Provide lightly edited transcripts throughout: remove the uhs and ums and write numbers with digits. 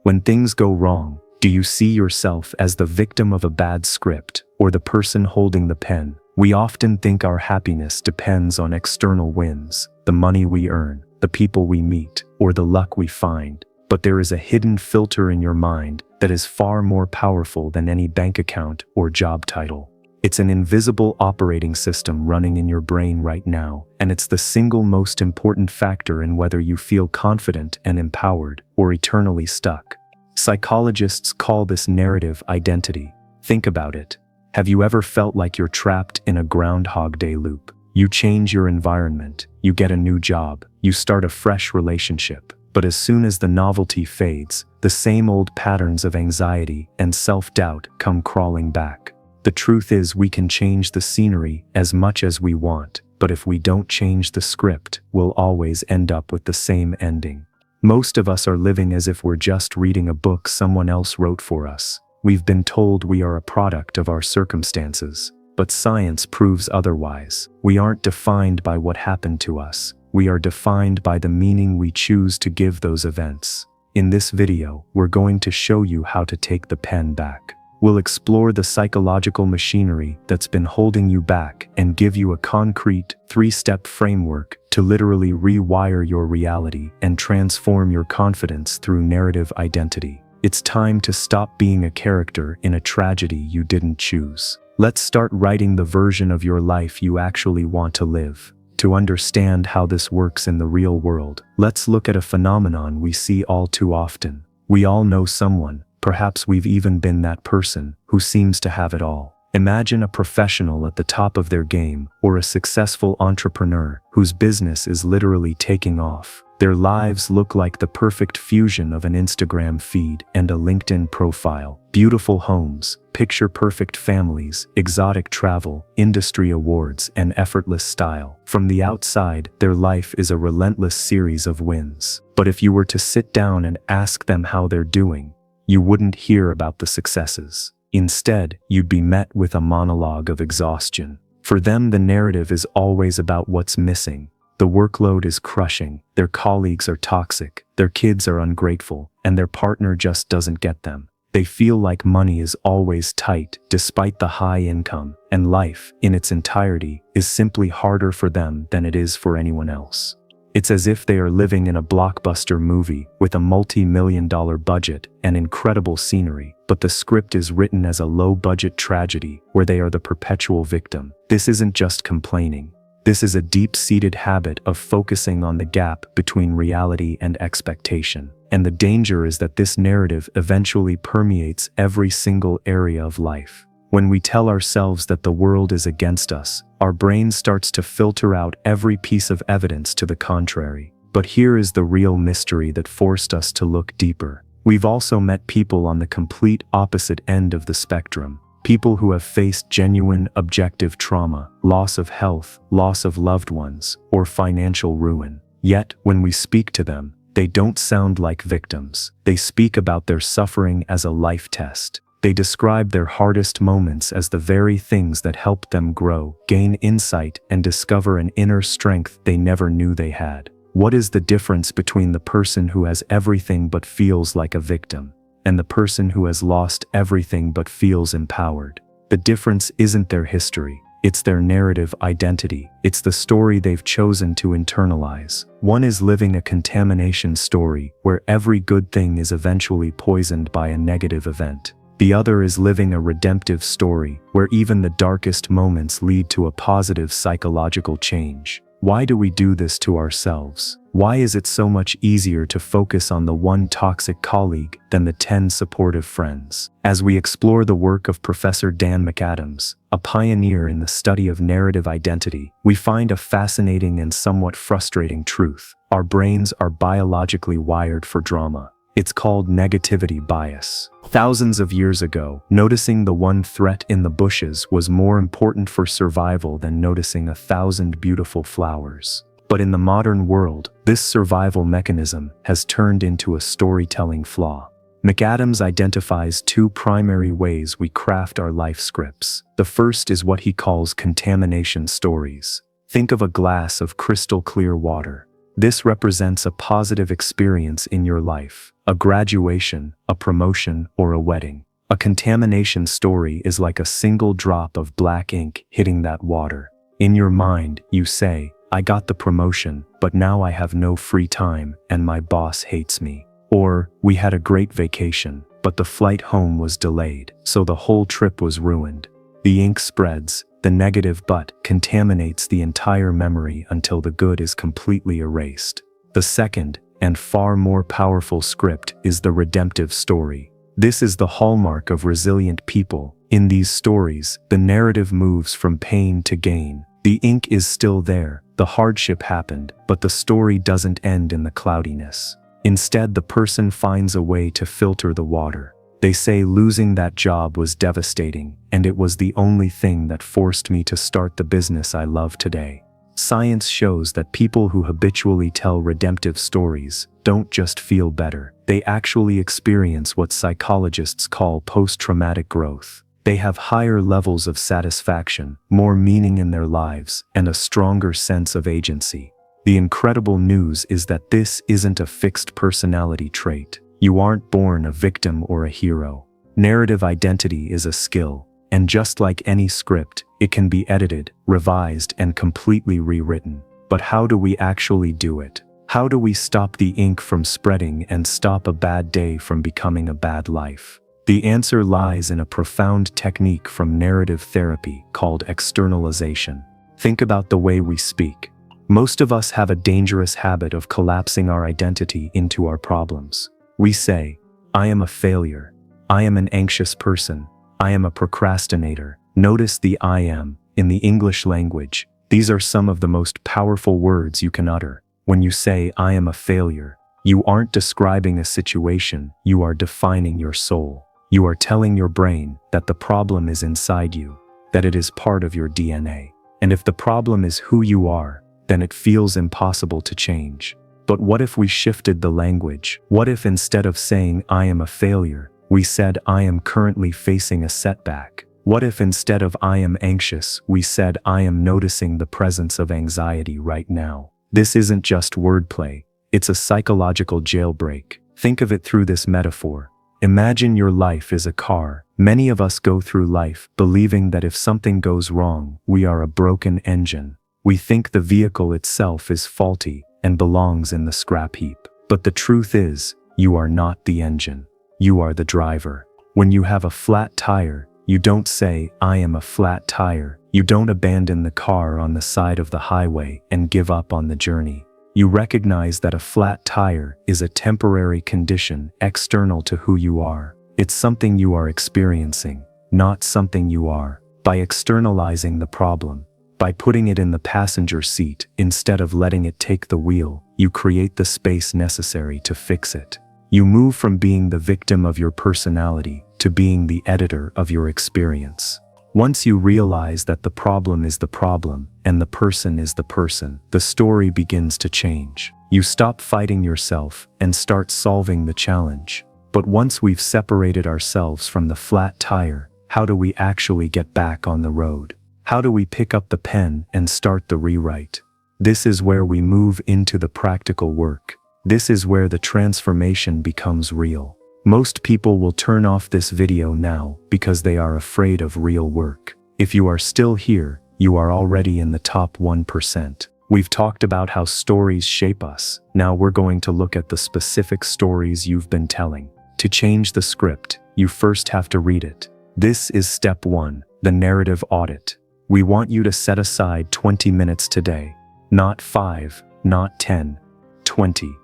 When things go wrong, do you see yourself as the victim of a bad script or the person holding the pen? We often think our happiness depends on external wins, the money we earn, the people we meet, or the luck we find. But there is a hidden filter in your mind that is far more powerful than any bank account or job title. It's an invisible operating system running in your brain right now, and it's the single most important factor in whether you feel confident and empowered or eternally stuck. Psychologists call this narrative identity. Think about it. Have you ever felt like you're trapped in a Groundhog Day loop? You change your environment, you get a new job, you start a fresh relationship, but as soon as the novelty fades, the same old patterns of anxiety and self-doubt come crawling back. The truth is, we can change the scenery as much as we want, but if we don't change the script, we'll always end up with the same ending. Most of us are living as if we're just reading a book someone else wrote for us. We've been told we are a product of our circumstances, but science proves otherwise. We aren't defined by what happened to us. We are defined by the meaning we choose to give those events. In this video, we're going to show you how to take the pen back. We'll explore the psychological machinery that's been holding you back and give you a concrete, 3-step framework to literally rewire your reality and transform your confidence through narrative identity. It's time to stop being a character in a tragedy you didn't choose. Let's start writing the version of your life you actually want to live. To understand how this works in the real world, let's look at a phenomenon we see all too often. We all know someone, perhaps we've even been that person, who seems to have it all. Imagine a professional at the top of their game, or a successful entrepreneur whose business is literally taking off. Their lives look like the perfect fusion of an Instagram feed and a LinkedIn profile. Beautiful homes, picture-perfect families, exotic travel, industry awards, and effortless style. From the outside, their life is a relentless series of wins. But if you were to sit down and ask them how they're doing, you wouldn't hear about the successes. Instead, you'd be met with a monologue of exhaustion. For them, the narrative is always about what's missing. The workload is crushing, their colleagues are toxic, their kids are ungrateful, and their partner just doesn't get them. They feel like money is always tight despite the high income, and life, in its entirety, is simply harder for them than it is for anyone else. It's as if they are living in a blockbuster movie with a multi-million-dollar budget and incredible scenery, but the script is written as a low-budget tragedy where they are the perpetual victim. This isn't just complaining. This is a deep-seated habit of focusing on the gap between reality and expectation. And the danger is that this narrative eventually permeates every single area of life. When we tell ourselves that the world is against us, our brain starts to filter out every piece of evidence to the contrary. But here is the real mystery that forced us to look deeper. We've also met people on the complete opposite end of the spectrum. People who have faced genuine, objective trauma, loss of health, loss of loved ones, or financial ruin. Yet, when we speak to them, they don't sound like victims. They speak about their suffering as a life test. They describe their hardest moments as the very things that helped them grow, gain insight, and discover an inner strength they never knew they had. What is the difference between the person who has everything but feels like a victim, and the person who has lost everything but feels empowered? The difference isn't their history, it's their narrative identity. It's the story they've chosen to internalize. One is living a contamination story where every good thing is eventually poisoned by a negative event. The other is living a redemptive story where even the darkest moments lead to a positive psychological change. Why do we do this to ourselves? Why is it so much easier to focus on the one toxic colleague than the 10 supportive friends? As we explore the work of Professor Dan McAdams, a pioneer in the study of narrative identity, we find a fascinating and somewhat frustrating truth. Our brains are biologically wired for drama. It's called negativity bias. Thousands of years ago, noticing the one threat in the bushes was more important for survival than noticing 1,000 beautiful flowers. But in the modern world, this survival mechanism has turned into a storytelling flaw. McAdams identifies two primary ways we craft our life scripts. The first is what he calls contamination stories. Think of a glass of crystal clear water. This represents a positive experience in your life, a graduation, a promotion, or a wedding. A contamination story is like a single drop of black ink hitting that water. In your mind, you say, I got the promotion, but now I have no free time and my boss hates me. Or, we had a great vacation, but the flight home was delayed, so the whole trip was ruined. The ink spreads, the negative but contaminates the entire memory until the good is completely erased. The second, and far more powerful script is the redemptive story. This is the hallmark of resilient people. In these stories, the narrative moves from pain to gain. The ink is still there, the hardship happened, but the story doesn't end in the cloudiness. Instead, the person finds a way to filter the water. They say losing that job was devastating, and it was the only thing that forced me to start the business I love today. Science shows that people who habitually tell redemptive stories don't just feel better, they actually experience what psychologists call post-traumatic growth. They have higher levels of satisfaction, more meaning in their lives, and a stronger sense of agency. The incredible news is that this isn't a fixed personality trait. You aren't born a victim or a hero. Narrative identity is a skill, and just like any script, it can be edited, revised, and completely rewritten. But how do we actually do it? How do we stop the ink from spreading and stop a bad day from becoming a bad life? The answer lies in a profound technique from narrative therapy called externalization. Think about the way we speak. Most of us have a dangerous habit of collapsing our identity into our problems. We say, I am a failure. I am an anxious person. I am a procrastinator. Notice the I am in the English language. These are some of the most powerful words you can utter. When you say, I am a failure, you aren't describing a situation, you are defining your soul. You are telling your brain that the problem is inside you, that it is part of your DNA. And if the problem is who you are, then it feels impossible to change. But what if we shifted the language? What if instead of saying, I am a failure, we said, I am currently facing a setback? What if instead of I am anxious, we said, I am noticing the presence of anxiety right now? This isn't just wordplay, it's a psychological jailbreak. Think of it through this metaphor. Imagine your life is a car. Many of us go through life believing that if something goes wrong, we are a broken engine. We think the vehicle itself is faulty and belongs in the scrap heap. But the truth is, you are not the engine. You are the driver. When you have a flat tire, you don't say, I am a flat tire. You don't abandon the car on the side of the highway and give up on the journey. You recognize that a flat tire is a temporary condition external to who you are. It's something you are experiencing, not something you are. By externalizing the problem, by putting it in the passenger seat instead of letting it take the wheel, you create the space necessary to fix it. You move from being the victim of your personality to being the editor of your experience. Once you realize that the problem is the problem and the person is the person, the story begins to change. You stop fighting yourself and start solving the challenge. But once we've separated ourselves from the flat tire, how do we actually get back on the road? How do we pick up the pen and start the rewrite? This is where we move into the practical work. This is where the transformation becomes real. Most people will turn off this video now because they are afraid of real work. If you are still here, you are already in the top 1%. We've talked about how stories shape us. Now we're going to look at the specific stories you've been telling. To change the script, you first have to read it. This is step 1, the narrative audit. We want you to set aside 20 minutes today. Not 5, not 10, 20.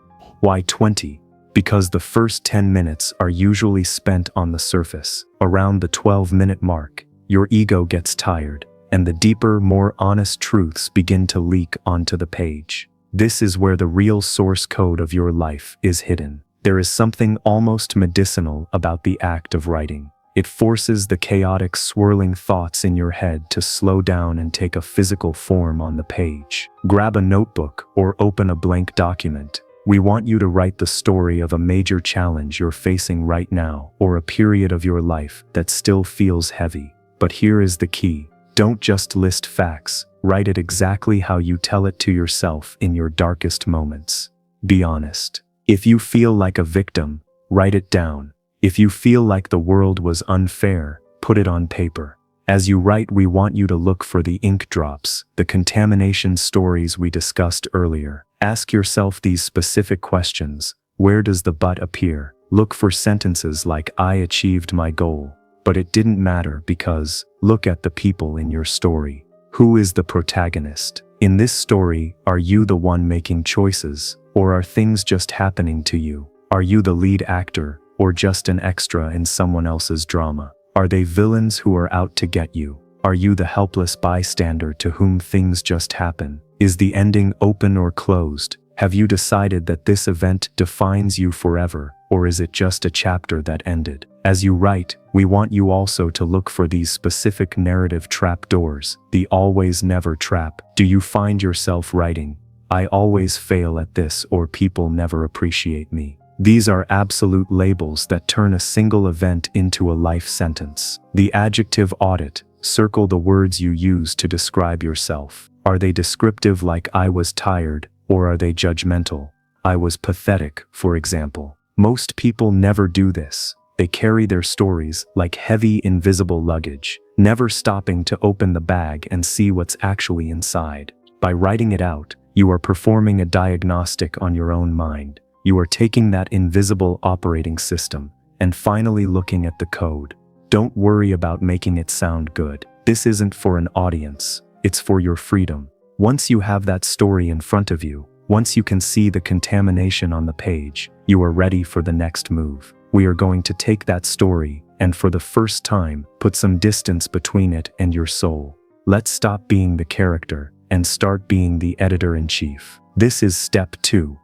Why 20? Because the first 10 minutes are usually spent on the surface. Around the 12-minute mark, your ego gets tired, and the deeper, more honest truths begin to leak onto the page. This is where the real source code of your life is hidden. There is something almost medicinal about the act of writing. It forces the chaotic, swirling thoughts in your head to slow down and take a physical form on the page. Grab a notebook or open a blank document. We want you to write the story of a major challenge you're facing right now, or a period of your life that still feels heavy. But here is the key. Don't just list facts. Write it exactly how you tell it to yourself in your darkest moments. Be honest. If you feel like a victim, write it down. If you feel like the world was unfair, put it on paper. As you write, we want you to look for the ink drops, the contamination stories we discussed earlier. Ask yourself these specific questions. Where does the but appear? Look for sentences like, I achieved my goal, but it didn't matter because, look at the people in your story. Who is the protagonist? In this story, are you the one making choices, or are things just happening to you? Are you the lead actor, or just an extra in someone else's drama? Are they villains who are out to get you? Are you the helpless bystander to whom things just happen? Is the ending open or closed? Have you decided that this event defines you forever, or is it just a chapter that ended? As you write, we want you also to look for these specific narrative trapdoors, the always never trap. Do you find yourself writing, I always fail at this, or people never appreciate me? These are absolute labels that turn a single event into a life sentence. The adjective audit, circle the words you use to describe yourself. Are they descriptive like I was tired, or are they judgmental? I was pathetic, for example. Most people never do this. They carry their stories like heavy invisible luggage, never stopping to open the bag and see what's actually inside. By writing it out, you are performing a diagnostic on your own mind. You are taking that invisible operating system and finally looking at the code. Don't worry about making it sound good. This isn't for an audience, it's for your freedom. Once you have that story in front of you, once you can see the contamination on the page, you are ready for the next move. We are going to take that story and, for the first time, put some distance between it and your soul. Let's stop being the character and start being the editor-in-chief. This is step 2.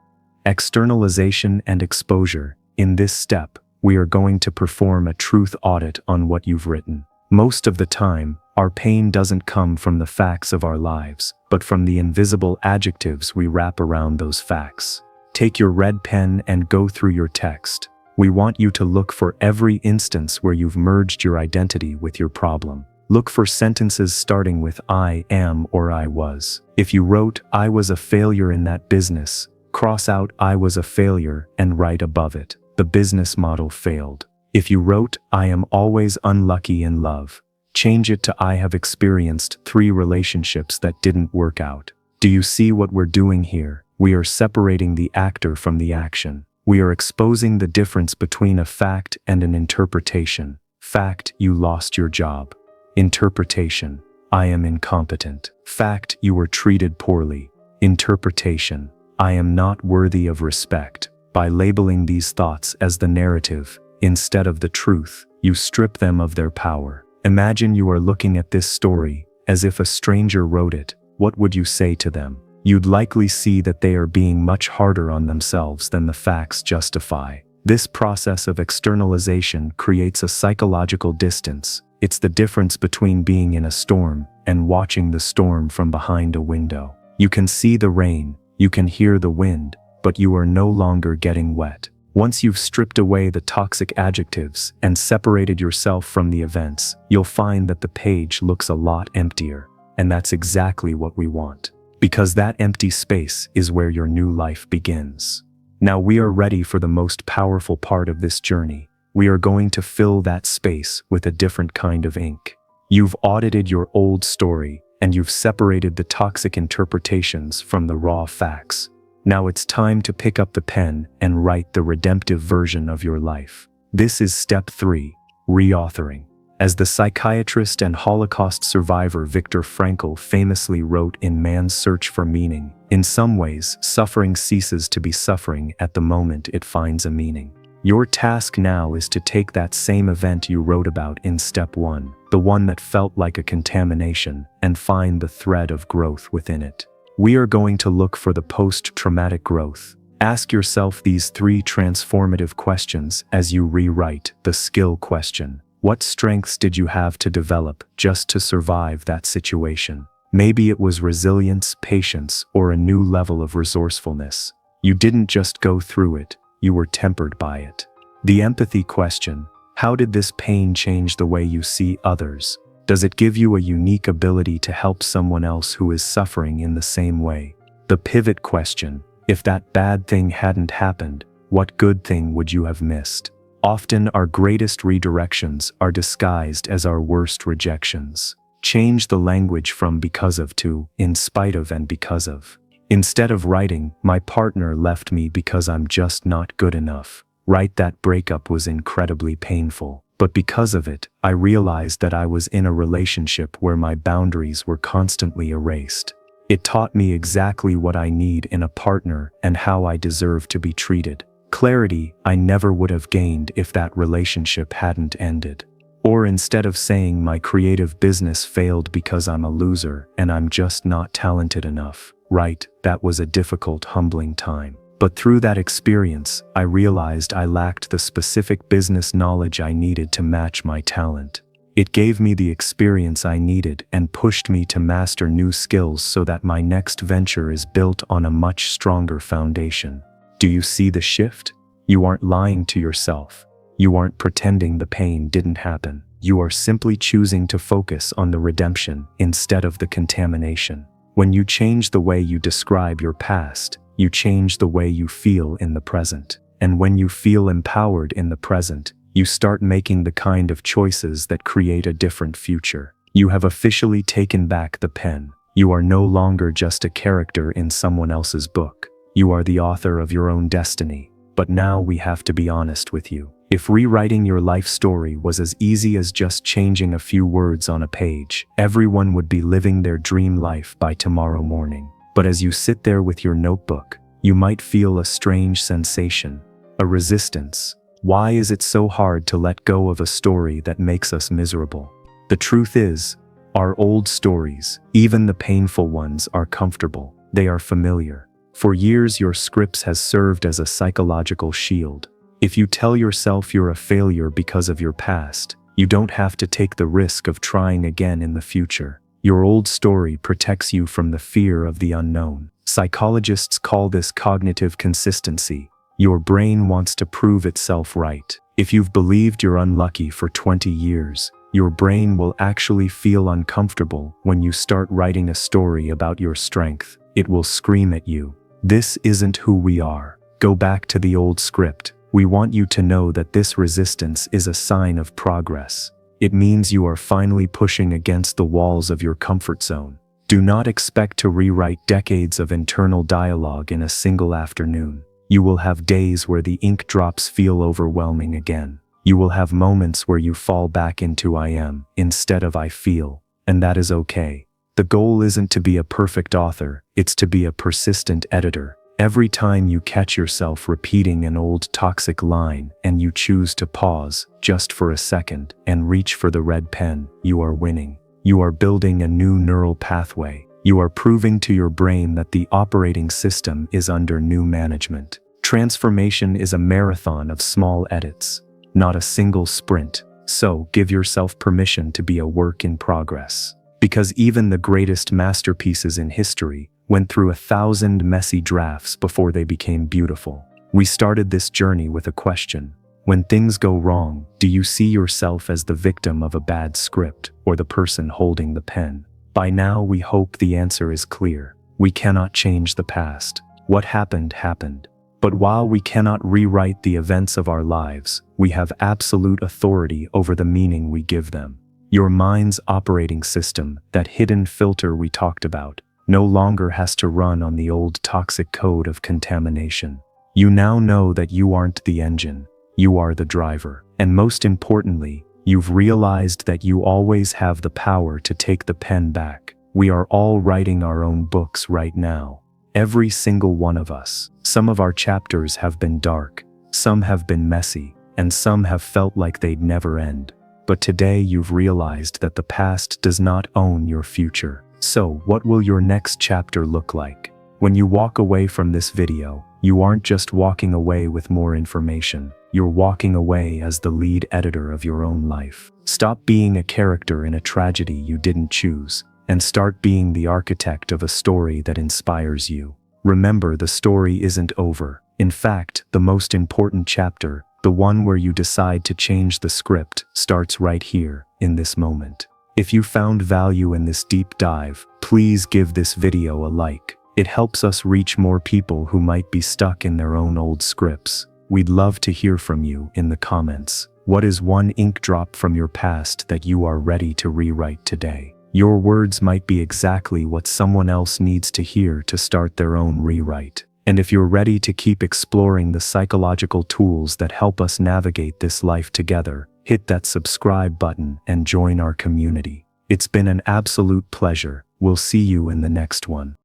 Externalization and exposure. In this step, we are going to perform a truth audit on what you've written. Most of the time, our pain doesn't come from the facts of our lives, but from the invisible adjectives we wrap around those facts. Take your red pen and go through your text. We want you to look for every instance where you've merged your identity with your problem. Look for sentences starting with I am or I was. If you wrote, I was a failure in that business, cross out I was a failure and write above it, the business model failed. If you wrote, I am always unlucky in love, change it to I have experienced 3 relationships that didn't work out. Do you see what we're doing here? We are separating the actor from the action. We are exposing the difference between a fact and an interpretation. Fact, you lost your job. Interpretation, I am incompetent. Fact, you were treated poorly. Interpretation, I am not worthy of respect. By labeling these thoughts as the narrative, instead of the truth, you strip them of their power. Imagine you are looking at this story as if a stranger wrote it. What would you say to them? You'd likely see that they are being much harder on themselves than the facts justify. This process of externalization creates a psychological distance. It's the difference between being in a storm and watching the storm from behind a window. You can see the rain, you can hear the wind, but you are no longer getting wet. Once you've stripped away the toxic adjectives and separated yourself from the events, you'll find that the page looks a lot emptier. And that's exactly what we want. Because that empty space is where your new life begins. Now we are ready for the most powerful part of this journey. We are going to fill that space with a different kind of ink. You've audited your old story, and you've separated the toxic interpretations from the raw facts. Now it's time to pick up the pen and write the redemptive version of your life. This is step 3, reauthoring. As the psychiatrist and Holocaust survivor Viktor Frankl famously wrote in Man's Search for Meaning, in some ways, suffering ceases to be suffering at the moment it finds a meaning. Your task now is to take that same event you wrote about in step 1, the one that felt like a contamination, and find the thread of growth within it. We are going to look for the post-traumatic growth. Ask yourself these 3 transformative questions as you rewrite the skill question. What strengths did you have to develop just to survive that situation? Maybe it was resilience, patience, or a new level of resourcefulness. You didn't just go through it, you were tempered by it. The empathy question: how did this pain change the way you see others? Does it give you a unique ability to help someone else who is suffering in the same way? The pivot question: if that bad thing hadn't happened, what good thing would you have missed? Often our greatest redirections are disguised as our worst rejections. Change the language from because of to in spite of and because of. Instead of writing, my partner left me because I'm just not good enough. Write that breakup was incredibly painful. But because of it, I realized that I was in a relationship where my boundaries were constantly erased. It taught me exactly what I need in a partner and how I deserve to be treated. Clarity I never would have gained if that relationship hadn't ended. Or instead of saying my creative business failed because I'm a loser and I'm just not talented enough, right, that was a difficult, humbling time. But through that experience, I realized I lacked the specific business knowledge I needed to match my talent. It gave me the experience I needed and pushed me to master new skills so that my next venture is built on a much stronger foundation. Do you see the shift? You aren't lying to yourself. You aren't pretending the pain didn't happen. You are simply choosing to focus on the redemption instead of the contamination. When you change the way you describe your past, you change the way you feel in the present. And when you feel empowered in the present, you start making the kind of choices that create a different future. You have officially taken back the pen. You are no longer just a character in someone else's book. You are the author of your own destiny. But now we have to be honest with you. If rewriting your life story was as easy as just changing a few words on a page, everyone would be living their dream life by tomorrow morning. But as you sit there with your notebook, you might feel a strange sensation, a resistance. Why is it so hard to let go of a story that makes us miserable? The truth is, our old stories, even the painful ones, are comfortable. They are familiar. For years, your scripts has served as a psychological shield. If you tell yourself you're a failure because of your past, you don't have to take the risk of trying again in the future. Your old story protects you from the fear of the unknown. Psychologists call this cognitive consistency. Your brain wants to prove itself right. If you've believed you're unlucky for 20 years, your brain will actually feel uncomfortable when you start writing a story about your strength. It will scream at you. This isn't who we are. Go back to the old script. We want you to know that this resistance is a sign of progress. It means you are finally pushing against the walls of your comfort zone. Do not expect to rewrite decades of internal dialogue in a single afternoon. You will have days where the ink drops feel overwhelming again. You will have moments where you fall back into I am instead of I feel, and that is okay. The goal isn't to be a perfect author, it's to be a persistent editor. Every time you catch yourself repeating an old toxic line and you choose to pause just for a second and reach for the red pen, you are winning. You are building a new neural pathway. You are proving to your brain that the operating system is under new management. Transformation is a marathon of small edits, not a single sprint. So give yourself permission to be a work in progress. Because even the greatest masterpieces in history went through 1,000 messy drafts before they became beautiful. We started this journey with a question. When things go wrong, do you see yourself as the victim of a bad script or the person holding the pen? By now, we hope the answer is clear. We cannot change the past. What happened, happened. But while we cannot rewrite the events of our lives, we have absolute authority over the meaning we give them. Your mind's operating system, that hidden filter we talked about, no longer has to run on the old toxic code of contamination. You now know that you aren't the engine, you are the driver. And most importantly, you've realized that you always have the power to take the pen back. We are all writing our own books right now. Every single one of us. Some of our chapters have been dark, some have been messy, and some have felt like they'd never end. But today you've realized that the past does not own your future. So, what will your next chapter look like? When you walk away from this video, you aren't just walking away with more information. You're walking away as the lead editor of your own life. Stop being a character in a tragedy you didn't choose, and start being the architect of a story that inspires you. Remember, the story isn't over. In fact, the most important chapter, the one where you decide to change the script, starts right here, in this moment. If you found value in this deep dive, please give this video a like. It helps us reach more people who might be stuck in their own old scripts. We'd love to hear from you in the comments. What is one ink drop from your past that you are ready to rewrite today? Your words might be exactly what someone else needs to hear to start their own rewrite. And if you're ready to keep exploring the psychological tools that help us navigate this life together, hit that subscribe button and join our community. It's been an absolute pleasure. We'll see you in the next one.